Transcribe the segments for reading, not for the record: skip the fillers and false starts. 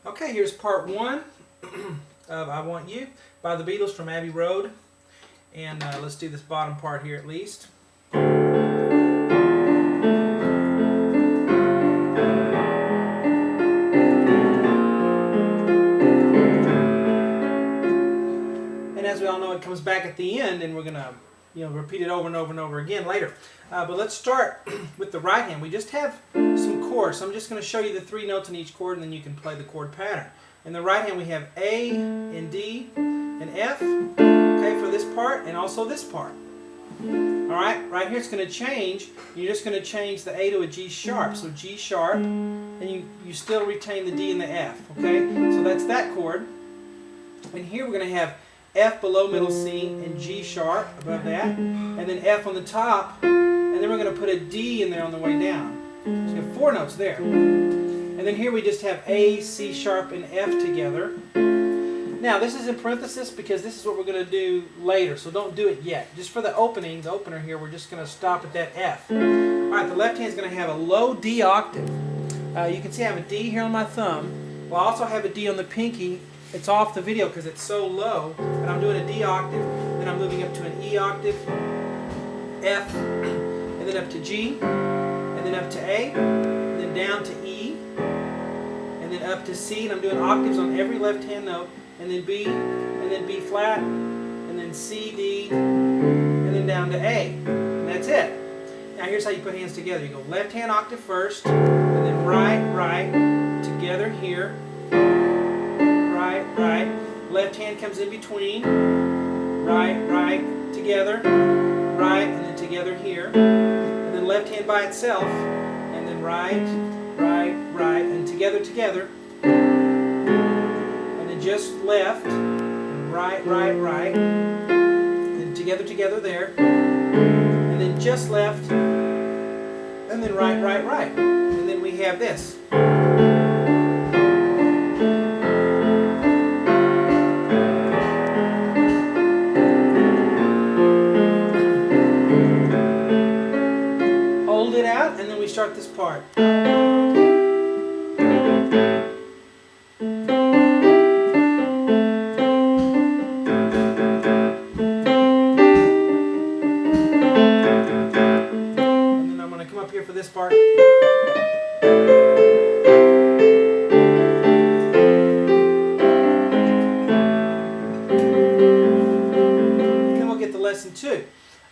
Okay, here's part one of I Want You by the Beatles from Abbey Road. And let's do this bottom part here at least. And as we all know, it comes back at the end, and we're going to repeat it over and over and over again later. But let's start with the right hand. We just have some chords, so I'm just going to show you the three notes in each chord, and then you can play the chord pattern. In the right hand we have A and D and F, okay, for this part, and also this part. Alright, right here it's going to change. You're just going to change the A to a G sharp. So G sharp, and you still retain the D and the F, okay? So that's that chord. And here we're going to have F below middle C and G sharp above that, and then F on the top, and then we're going to put a D in there on the way down. So you have four notes there. And then here we just have A, C sharp, and F together. Now this is in parenthesis because this is what we're going to do later, so don't do it yet. Just for the opener here, we're just going to stop at that F. Alright, the left hand is going to have a low D octave. You can see I have a D here on my thumb. Well, I also have a D on the pinky. It's off the video because it's so low, but I'm doing a D octave, then I'm moving up to an E octave, F, and then up to G, and then up to A, and then down to E, and then up to C, and I'm doing octaves on every left-hand note, and then B flat, and then C, D, and then down to A. And that's it. Now here's how you put hands together. You go left hand octave first, and then right, together here, right, left hand comes in between, right, together, right, and then together here, and then left hand by itself, and then right, and together, and then just left, right, and together there, and then just left, and then right, and then we have this. Hold it out, and then we start this part. For this part. Then we'll get to lesson two.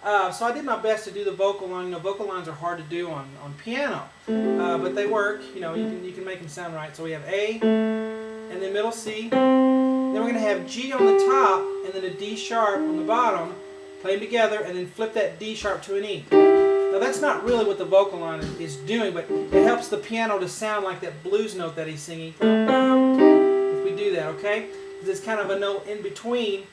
So I did my best to do the vocal line. Vocal lines are hard to do on piano, but they work. You can make them sound right. So we have A, and then middle C. Then we're going to have G on the top, and then a D sharp on the bottom. Play them together, and then flip that D sharp to an E. Now that's not really what the vocal line is doing, but it helps the piano to sound like that blues note that he's singing. If we do that, okay? Because it's kind of a note in between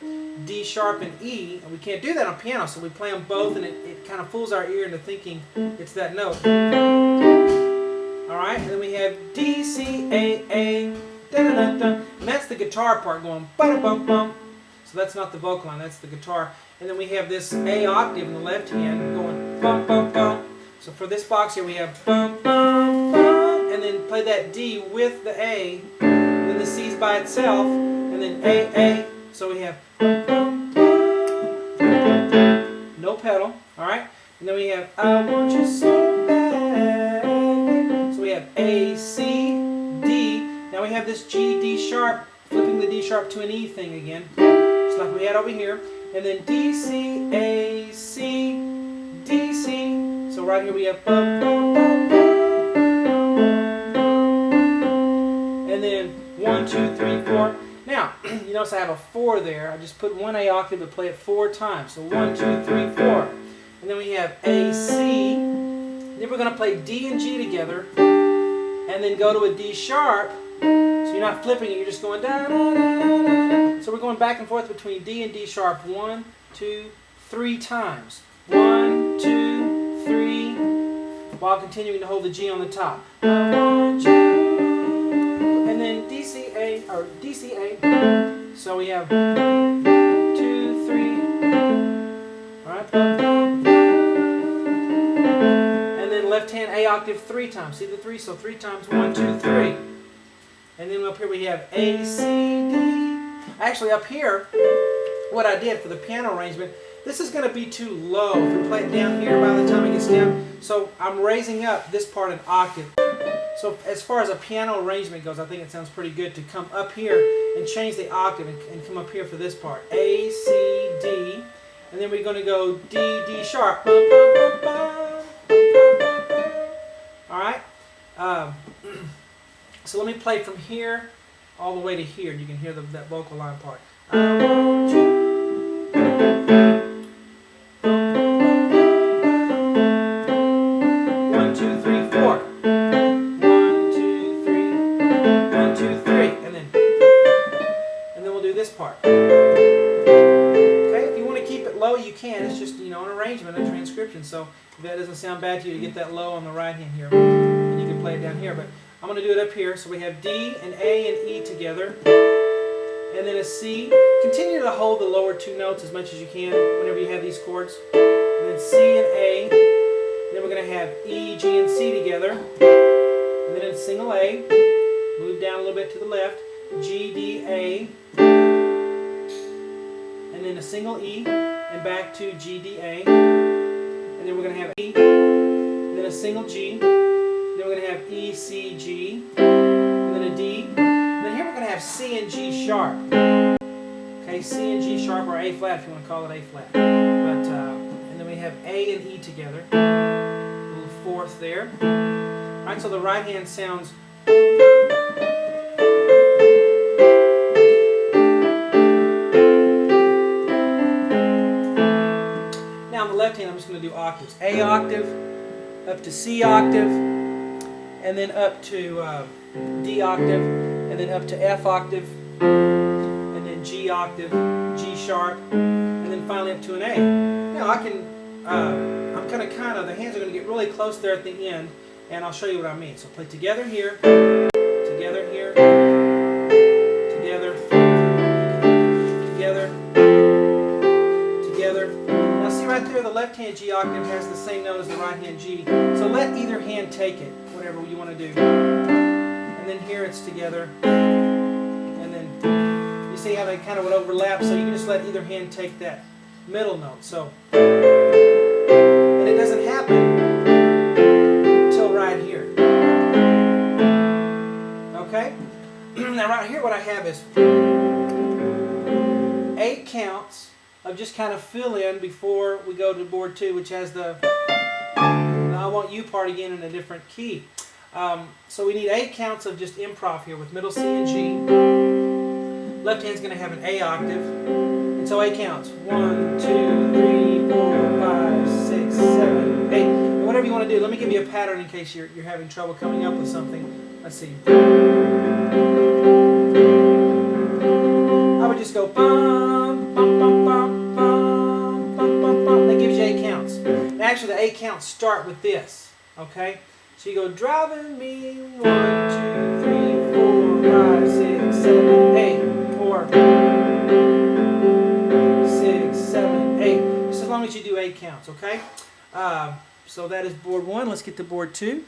D sharp and E, and we can't do that on piano, so we play them both, and it kind of fools our ear into thinking it's that note. Alright, and then we have D, C, A, da-da-da-da, and that's the guitar part going ba-da-bum-bum. So that's not the vocal line, that's the guitar. And then we have this A octave in the left hand going bum, bum, bum. So for this box here we have bum, bum, bum, and then play that D with the A, and then the C's by itself, and then A. So we have bum, bum, bum, no pedal, alright? And then we have I want you so bad. So we have A, C, D. Now we have this G, D sharp, flipping the D sharp to an E thing again, just like we had over here. And then D, C, A, C, D, C. So right here we have bum, bum, bum, bum. And then 1, 2, 3, 4. Now, you notice I have a 4 there. I just put one A octave to play it 4 times. So 1, 2, 3, 4. And then we have A, C. Then we're going to play D and G together. And then go to a D sharp. So you're not flipping it, you're just going da, da, da, da, da. So we're going back and forth between D and D sharp 1, 2, 3 times. 1, 2, 3, while continuing to hold the G on the top. I want you. And then D, C, A, or D, C, A. So we have 2, 3. Alright. And then left hand A octave 3 times. See the 3? So 3 times. 1, 2, 3. And then we'll Up here we have A, C, D. Actually, up here, what I did for the piano arrangement, this is going to be too low if we play it down here by the time it gets down. So I'm raising up this part an octave. So as far as a piano arrangement goes, I think it sounds pretty good to come up here and change the octave and come up here for this part. A, C, D. And then we're going to go D, D sharp. Bum, bum, bum, bum, bum, bum, bum. All right? So let me play from here all the way to here. You can hear that vocal line part. I want you. Part. Okay, if you want to keep it low, you can. It's just, an arrangement, a transcription. So if that doesn't sound bad to you, to get that low on the right hand here, and you can play it down here. But I'm going to do it up here. So we have D and A and E together, and then a C. Continue to hold the lower two notes as much as you can whenever you have these chords. And then C and A. And then we're going to have E, G, and C together, and then a single A. Move down a little bit to the left. G, D, A. And then a single E, and back to G, D, A. And then we're going to have E, and then a single G. Then we're going to have E, C, G, and then a D. And then here we're going to have C and G sharp. Okay, C and G sharp, or A flat if you want to call it A flat. But and then we have A and E together. A little fourth there. All right, so the right hand sounds. Left hand, I'm just going to do octaves. A octave, up to C octave, and then up to D octave, and then up to F octave, and then G octave, G sharp, and then finally up to an A. Now I can, I'm going to the hands are going to get really close there at the end, and I'll show you what I mean. So play together here, together here, together, together, together. Now see right there, the left hand G octave has the same note as the right hand G. So let either hand take it, whatever you want to do. And then here it's together. And then you see how they kind of would overlap, so you can just let either hand take that middle note. So, and it doesn't happen until right here. Okay? Now right here what I have is 8 counts of just kind of fill in before we go to board 2, which has the I Want You part again in a different key. So we need 8 counts of just improv here with middle C and G. Left hand's going to have an A octave. And so 8 counts. 1, 2, 3, 4, 5, 6, 7, 8. And whatever you want to do. Let me give you a pattern in case you're having trouble coming up with something. Let's see. I would just go bum, bum, bum, bum, bum, bum, bum, bum. That gives you 8 counts. And actually, the 8 counts start with this. Okay? So you go driving me 1, 2, 3, 4, 5, 6, 7, 8. Or 6, 7, 8. Just as long as you do 8 counts. Okay? So that is board 1. Let's get to board 2.